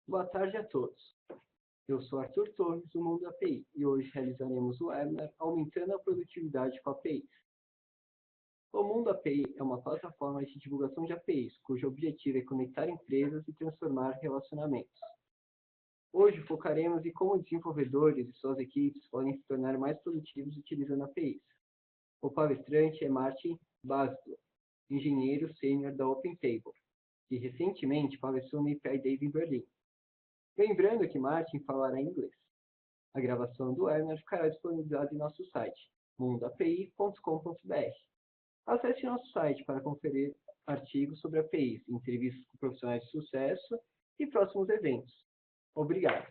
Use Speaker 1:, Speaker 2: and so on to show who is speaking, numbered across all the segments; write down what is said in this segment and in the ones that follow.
Speaker 1: Boa tarde a todos. Eu sou Arthur Torres, do Mundo API, e hoje realizaremos o webinar Aumentando a Produtividade com APIs. O Mundo API é uma plataforma de divulgação de APIs, cujo objetivo é conectar empresas e transformar relacionamentos. Hoje focaremos em como desenvolvedores e suas equipes podem se tornar mais produtivos utilizando APIs. O palestrante é Marcin, Bazydlo, engenheiro sênior da Aumentando, que recentemente palestrou no API Days em Berlim. Lembrando que Martin falará inglês. A gravação do webinar ficará disponibilizada em nosso site, mundoapi.com.br. Acesse nosso site para conferir artigos sobre APIs, entrevistas com profissionais de sucesso e próximos eventos. Obrigado.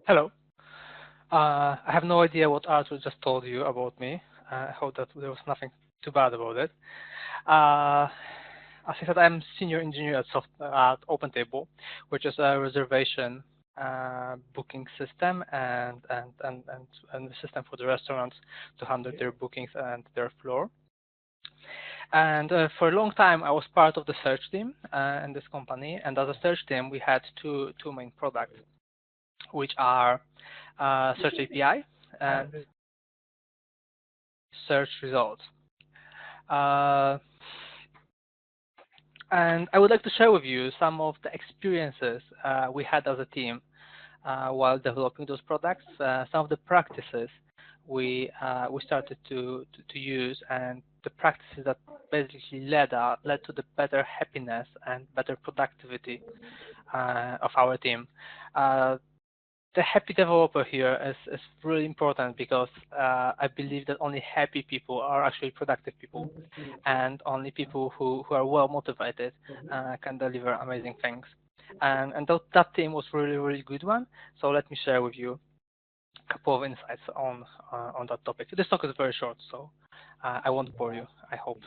Speaker 2: Hello. I have no idea what Arthur just told you about me. I hope that there was nothing too bad about it. As I said, I'm senior engineer at Aumentando, which is a reservation booking system and the system for the restaurants to handle their bookings and their floor. And for a long time, I was part of the search team in this company. And as a search team, we had two main products, which are Search API and Search Results. And I would like to share with you some of the experiences we had as a team while developing those products, some of the practices we started to use, and the practices that basically led to the better happiness and better productivity of our team. The happy developer here is really important because I believe that only happy people are actually productive people, and only people who are well motivated can deliver amazing things. And that team was really good one. So let me share with you a couple of insights on that topic. This talk is very short, so I won't bore you, I hope.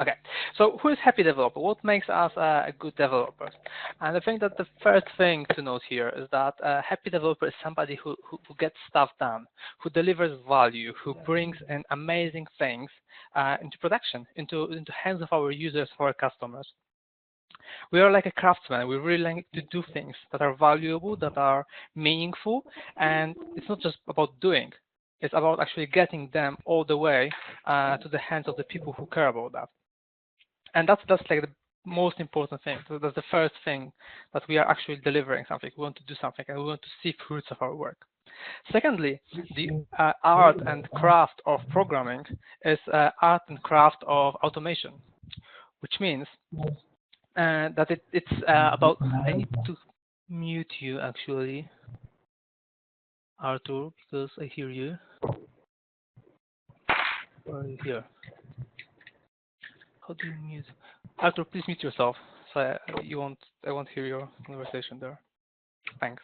Speaker 2: Okay, so who is happy developer? What makes us a good developer? And I think that the first thing to note here is that a happy developer is somebody who gets stuff done, who delivers value, who brings in amazing things into production, into hands of our users, for our customers. We are like a craftsman. We really like to do things that are valuable, that are meaningful, and it's not just about doing. It's about actually getting them all the way to the hands of the people who care about that. And that's like the most important thing. So that's the first thing, that we are actually delivering something. We want to do something, and we want to see fruits of our work. Secondly, the art and craft of programming is art and craft of automation, which means that it's about. I need to mute you actually, Arthur, because I hear you. Where are you here? How do you mute? Arthur, please mute yourself. So I won't hear your conversation there. Thanks.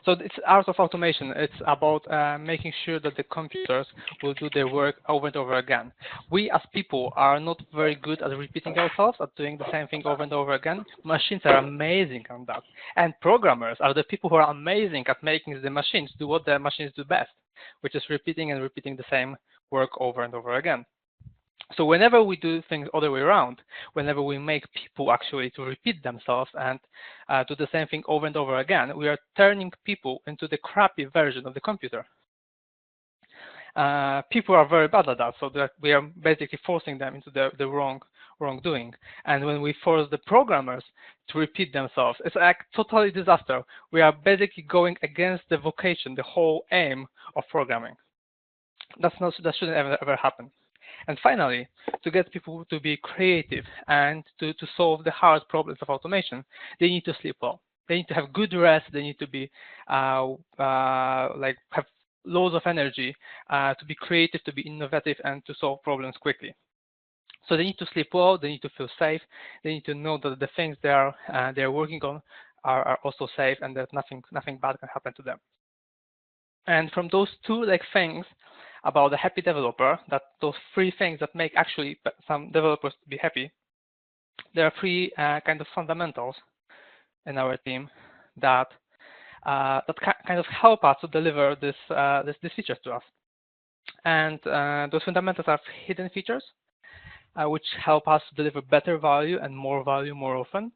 Speaker 2: So it's art of automation. It's about making sure that the computers will do their work over and over again. We as people are not very good at repeating ourselves, at doing the same thing over and over again. Machines are amazing on that. And programmers are the people who are amazing at making the machines do what the machines do best, which is repeating and repeating the same work over and over again. So whenever we do things other way around, whenever we make people actually to repeat themselves and do the same thing over and over again, we are turning people into the crappy version of the computer. People are very bad at that, so that we are basically forcing them into the wrongdoing. And when we force the programmers to repeat themselves, it's like totally disaster. We are basically going against the vocation, the whole aim of programming. That shouldn't ever happen. And finally, to get people to be creative and to solve the hard problems of automation, they need to sleep well. They need to have good rest. They need to be like have loads of energy to be creative, to be innovative, and to solve problems quickly. So they need to sleep well. They need to feel safe. They need to know that the things they are working on are also safe, and that nothing bad can happen to them. And from those two things about the happy developer, that those three things that make actually some developers be happy, there are three kind of fundamentals in our team that kind of help us to deliver this features to us. And those fundamentals are hidden features, which help us deliver better value and more value more often.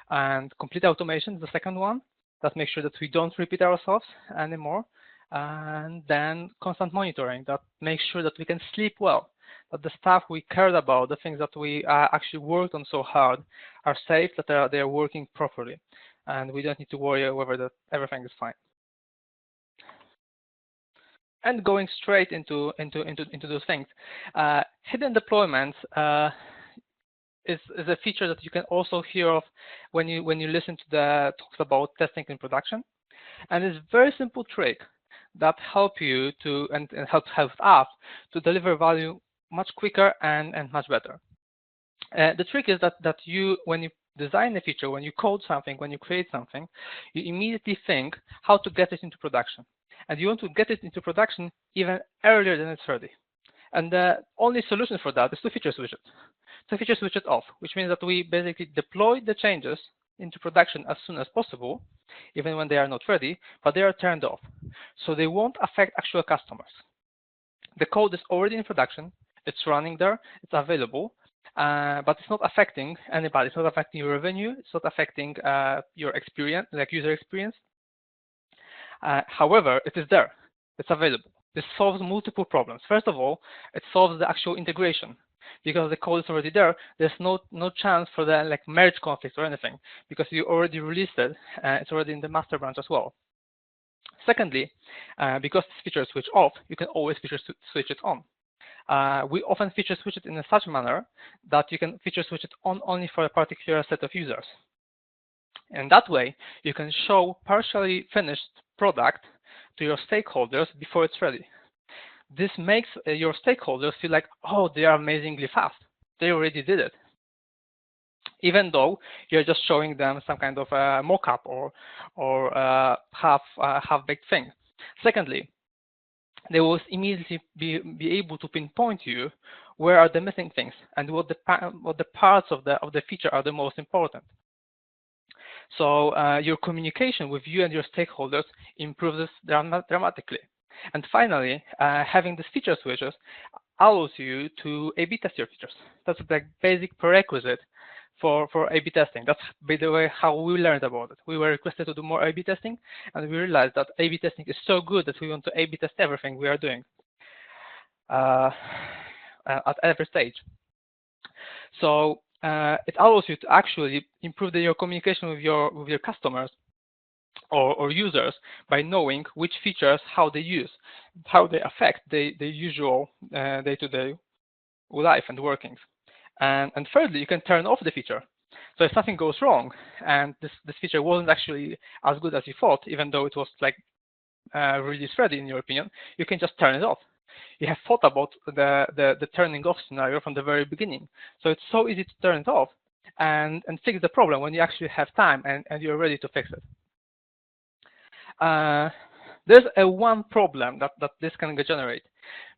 Speaker 2: And complete automation is the second one that makes sure that we don't repeat ourselves anymore. And then constant monitoring that makes sure that we can sleep well, that the stuff we cared about, the things that we actually worked on so hard, are safe, that they are working properly, and we don't need to worry whether that everything is fine. And going straight into those things, hidden deployments is a feature that you can also hear of when you listen to the talks about testing in production, and it's a very simple trick that help you to and helps us to deliver value much quicker and much better. The trick is that you, when you design a feature, when you code something, when you create something, you immediately think how to get it into production, and you want to get it into production even earlier than it's ready. And the only solution for that is to feature switch it. So feature switch it off, which means that we basically deploy the changes into production as soon as possible, even when they are not ready, but they are turned off. So they won't affect actual customers. The code is already in production, it's running there, it's available, but it's not affecting anybody. It's not affecting your revenue, it's not affecting your experience, like user experience. However, it is there, it's available. This solves multiple problems. First of all, it solves the actual integration. Because the code is already there, there's no chance for the like merge conflict or anything, because you already released it, it's already in the master branch as well. Secondly, because this feature is switch off, you can always feature switch it on. We often feature switch it in such a manner that you can feature switch it on only for a particular set of users. And that way, you can show partially finished product to your stakeholders before it's ready. This makes your stakeholders feel like, oh, they are amazingly fast. They already did it. Even though you're just showing them some kind of mock-up or half-baked thing. Secondly, they will immediately be able to pinpoint you where are the missing things and what the parts of the feature are the most important. So your communication with you and your stakeholders improves dramatically. And finally, having these feature switches allows you to A/B test your features. That's the basic prerequisite for A/B testing. That's, by the way, how we learned about it. We were requested to do more A/B testing, and we realized that A/B testing is so good that we want to A/B test everything we are doing at every stage. So it allows you to actually improve your communication with your customers or users by knowing which features, how they use, how they affect the usual day-to-day life and workings. And thirdly, you can turn off the feature. So if something goes wrong and this feature wasn't actually as good as you thought, even though it was like release ready in your opinion, you can just turn it off. You have thought about the turning off scenario from the very beginning. So it's so easy to turn it off and fix the problem when you actually have time and you're ready to fix it. There's one problem that this can generate.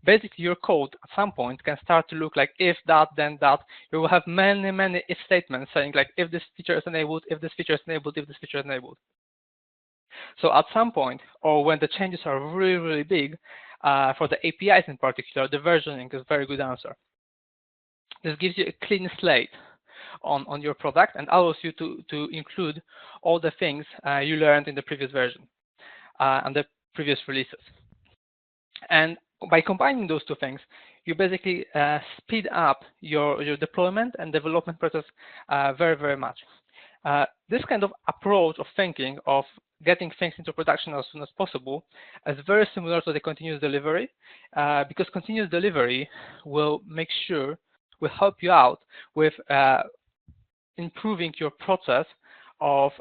Speaker 2: Basically, your code at some point can start to look like if that, then that. You will have many if statements saying like if this feature is enabled, if this feature is enabled, if this feature is enabled. So at some point, or when the changes are really big, for the APIs in particular, the versioning is a very good answer. This gives you a clean slate on your product and allows you to include all the things you learned in the previous version and the previous releases. And by combining those two things, you basically speed up your deployment and development process very much. This kind of approach of thinking of getting things into production as soon as possible is very similar to the continuous delivery, because continuous delivery will help you out with improving your process of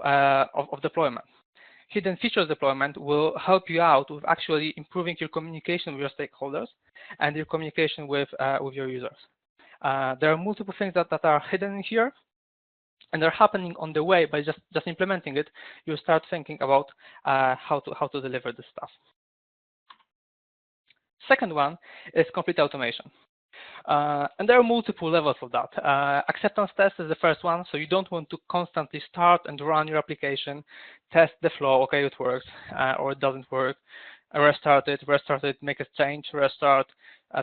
Speaker 2: deployment. Hidden features deployment will help you out with actually improving your communication with your stakeholders and your communication with your users. There are multiple things that are hidden here, and they're happening on the way. By just implementing it, you start thinking about how to deliver this stuff. Second one is complete automation. And there are multiple levels of that. Acceptance test is the first one, so you don't want to constantly start and run your application, test the flow, okay, it works, or it doesn't work. restart it, make a change, restart,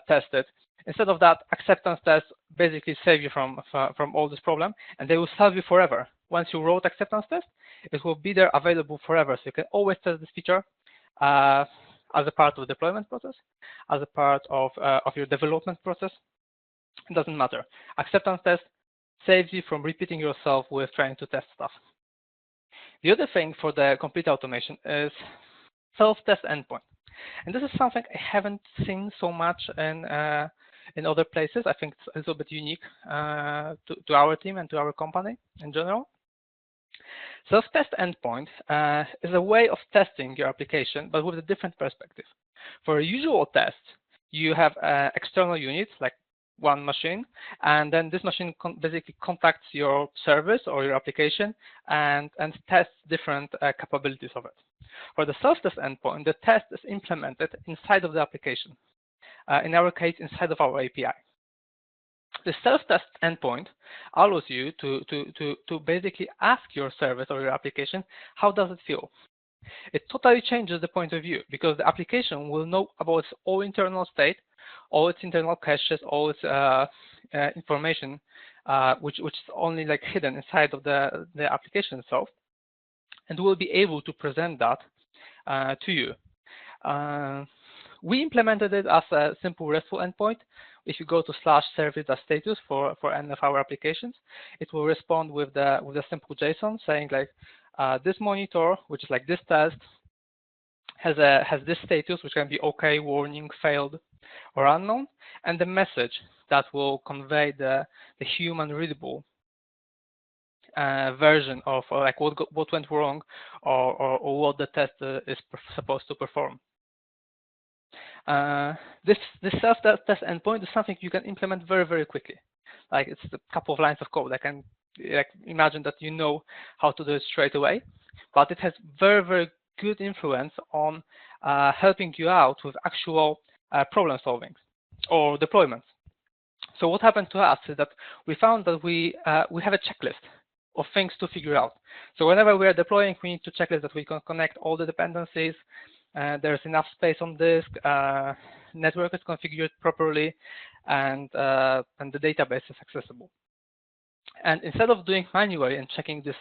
Speaker 2: test it. Instead of that, acceptance tests basically save you from all this problem, and they will serve you forever. Once you wrote acceptance test, it will be there available forever, so you can always test this feature as a part of the deployment process, as a part of your development process. It doesn't matter. Acceptance test saves you from repeating yourself with trying to test stuff. The other thing for the complete automation is self-test endpoint. And this is something I haven't seen so much in other places. I think it's a little bit unique to our team and to our company in general. Self-test endpoint is a way of testing your application, but with a different perspective. For a usual test, you have external units like one machine, and then this machine basically contacts your service or your application and tests different capabilities of it. For the self-test endpoint, the test is implemented inside of the application. In our case, inside of our API. The self-test endpoint allows you to basically ask your service or your application, how does it feel? It totally changes the point of view because the application will know about its all internal state, all its internal caches, all its information, which is only like hidden inside of the application itself, and will be able to present that to you. We implemented it as a simple RESTful endpoint. If you go to /service.status for any of our applications, it will respond with the simple JSON saying like this monitor, which is like this test, has this status, which can be OK, warning, failed, or unknown, and the message that will convey the human readable version of like what went wrong or what the test is supposed to perform. This self-test endpoint is something you can implement very, very quickly. Like it's a couple of lines of code. I can imagine that you know how to do it straight away, but it has very, very good influence on helping you out with actual problem solving or deployments. So what happened to us is that we found that we have a checklist of things to figure out. So whenever we are deploying, we need to checklist that we can connect all the dependencies, there's enough space on disk, network is configured properly, and the database is accessible. And instead of doing manually and checking these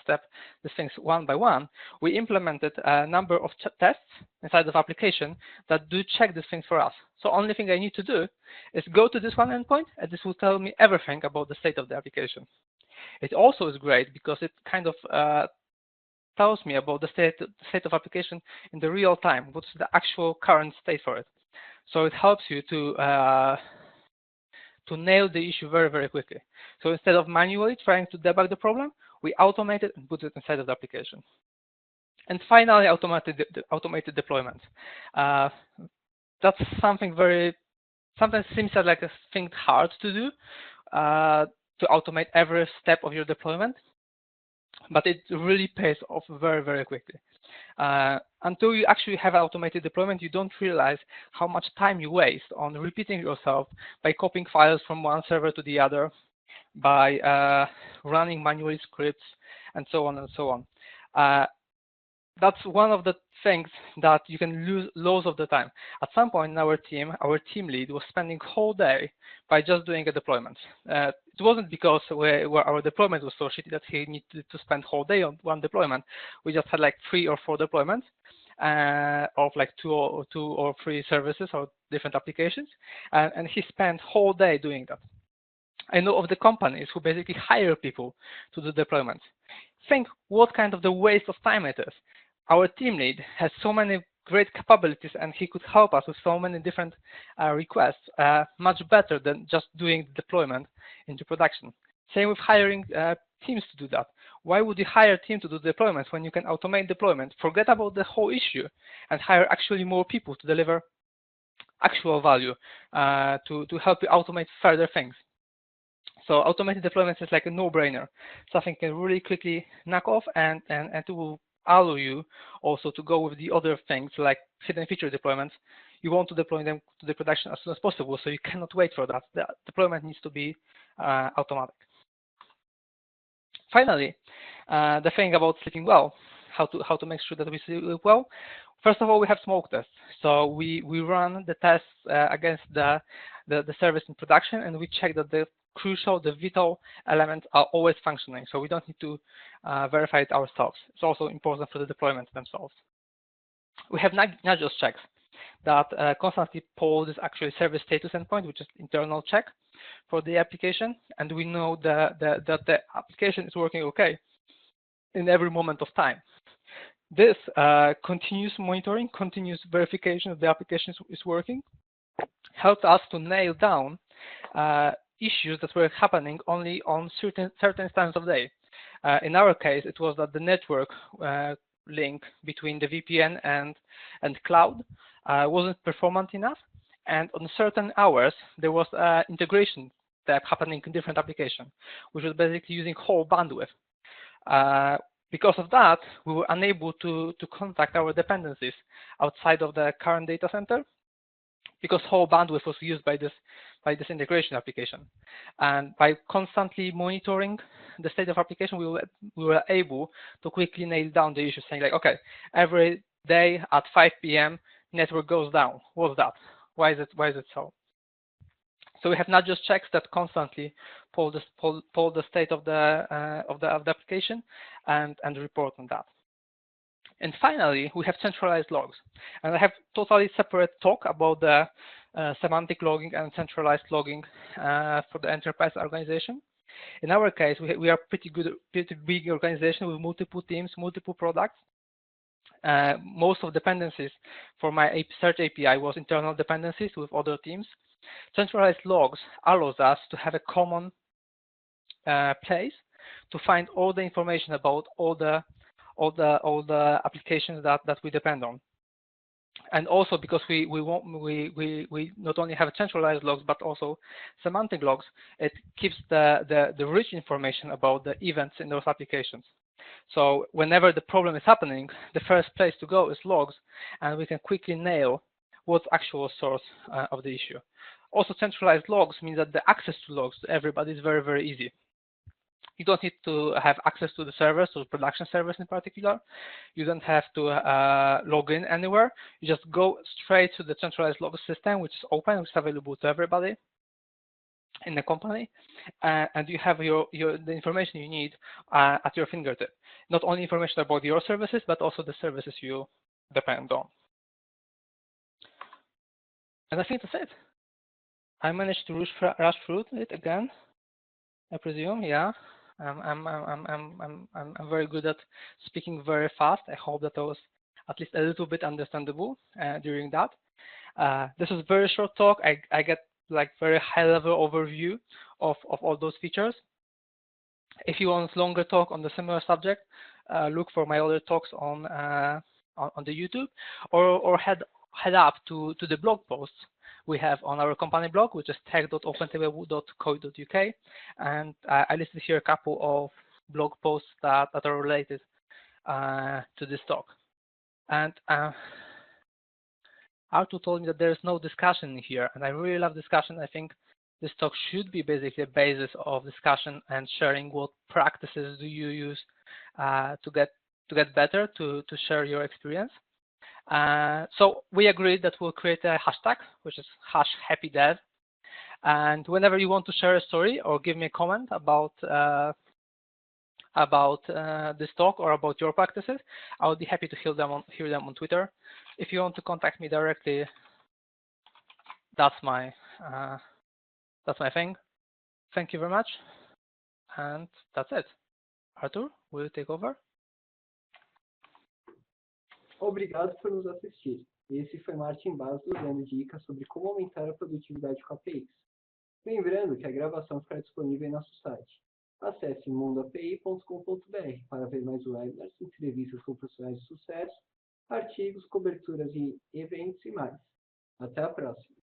Speaker 2: things one by one, we implemented a number of tests inside of application that do check these things for us. So only thing I need to do is go to this one endpoint, and this will tell me everything about the state of the application. It also is great because it kind of tells me about the state of application in the real time, what's the actual current state for it. So it helps you to nail the issue very, very quickly. So instead of manually trying to debug the problem, we automate it and put it inside of the application. And finally, automated deployment. That's something sometimes seems like a thing hard to do, to automate every step of your deployment, but it really pays off very, very quickly. Until you actually have an automated deployment, you don't realize how much time you waste on repeating yourself by copying files from one server to the other, by running manually scripts, and so on and so on. That's one of the things that you can lose loads of the time. At some point in our team lead was spending whole day by just doing a deployment. It wasn't because our deployment was so shitty that he needed to spend whole day on one deployment. We just had like 3 or 4 deployments of like two or three services or different applications, and he spent whole day doing that. I know of the companies who basically hire people to do deployments. Think what kind of the waste of time it is. Our team lead has so many great capabilities, and he could help us with so many different requests, much better than just doing the deployment into production. Same with hiring teams to do that. Why would you hire a team to do deployments when you can automate deployment, forget about the whole issue, and hire actually more people to deliver actual value to help you automate further things? So automated deployments is like a no-brainer. Something you can really quickly knock off, and it will allow you also to go with the other things like hidden feature deployments. You want to deploy them to the production as soon as possible, so you cannot wait for that. The deployment needs to be automatic. Finally, the thing about sleeping well, how to make sure that we sleep well. First of all, we have smoke tests. So we run the tests against the service in production, and we check that the crucial, the vital elements are always functioning. So we don't need to verify it ourselves. It's also important for the deployments themselves. We have not just checks that constantly poll this actually service status endpoint, which is internal check for the application, and we know that the application is working okay in every moment of time. This continuous monitoring, continuous verification of the application is working, helps us to nail down issues that were happening only on certain times of day. In our case, it was that the network link between the VPN and cloud wasn't performant enough, and on certain hours there was integration step happening in different applications, which was basically using whole bandwidth. Because of that, we were unable to contact our dependencies outside of the current data center, because whole bandwidth was used by this integration application. And by constantly monitoring the state of application, we were able to quickly nail down the issue, saying like, okay, every day at 5 p.m. network goes down. What's that? Why is it so? So we have not just checks that constantly poll the state of the application and report on that. And finally, we have centralized logs. And I have totally separate talk about the semantic logging and centralized logging for the enterprise organization. In our case, we are pretty big organization with multiple teams, multiple products. Most of dependencies for my search API was internal dependencies with other teams. Centralized logs allows us to have a common place to find all the information about all the applications that we depend on. And also because we not only have centralized logs but also semantic logs, it keeps the rich information about the events in those applications. So whenever the problem is happening, the first place to go is logs, and we can quickly nail what's actual source of the issue. Also, centralized logs means that the access to logs to everybody is very, very easy. You don't need to have access to the servers, to the production servers in particular. You don't have to log in anywhere. You just go straight to the centralized log system, which is open, which is available to everybody in the company, and you have the information you need at your fingertip. Not only information about your services, but also the services you depend on. And I think that's it. I managed to rush through it again, I presume. Yeah. I'm very good at speaking very fast. I hope that I was at least a little bit understandable during that. This was a very short talk. I get like very high-level overview of all those features. If you want longer talk on the similar subject, look for my other talks on the YouTube, or head up to the blog posts we have on our company blog, which is tech.opentable.co.uk, and I listed here a couple of blog posts that are related to this talk. And Artur told me that there is no discussion here, and I really love discussion. I think this talk should be basically a basis of discussion and sharing what practices do you use to get better, to share your experience. So we agreed that we'll create a hashtag, which is #happydev. And whenever you want to share a story or give me a comment about this talk or about your practices, I would be happy to hear them on Twitter. If you want to contact me directly, that's my thing. Thank you very much, and that's it. Artur, will you take over?
Speaker 1: Obrigado por nos assistir. Esse foi Marcin Bazydlo dando dicas sobre como aumentar a produtividade com APIs. Lembrando que a gravação ficará disponível em nosso site. Acesse mundoapi.com.br para ver mais webinars, entrevistas com profissionais de sucesso, artigos, coberturas e eventos e mais. Até a próxima!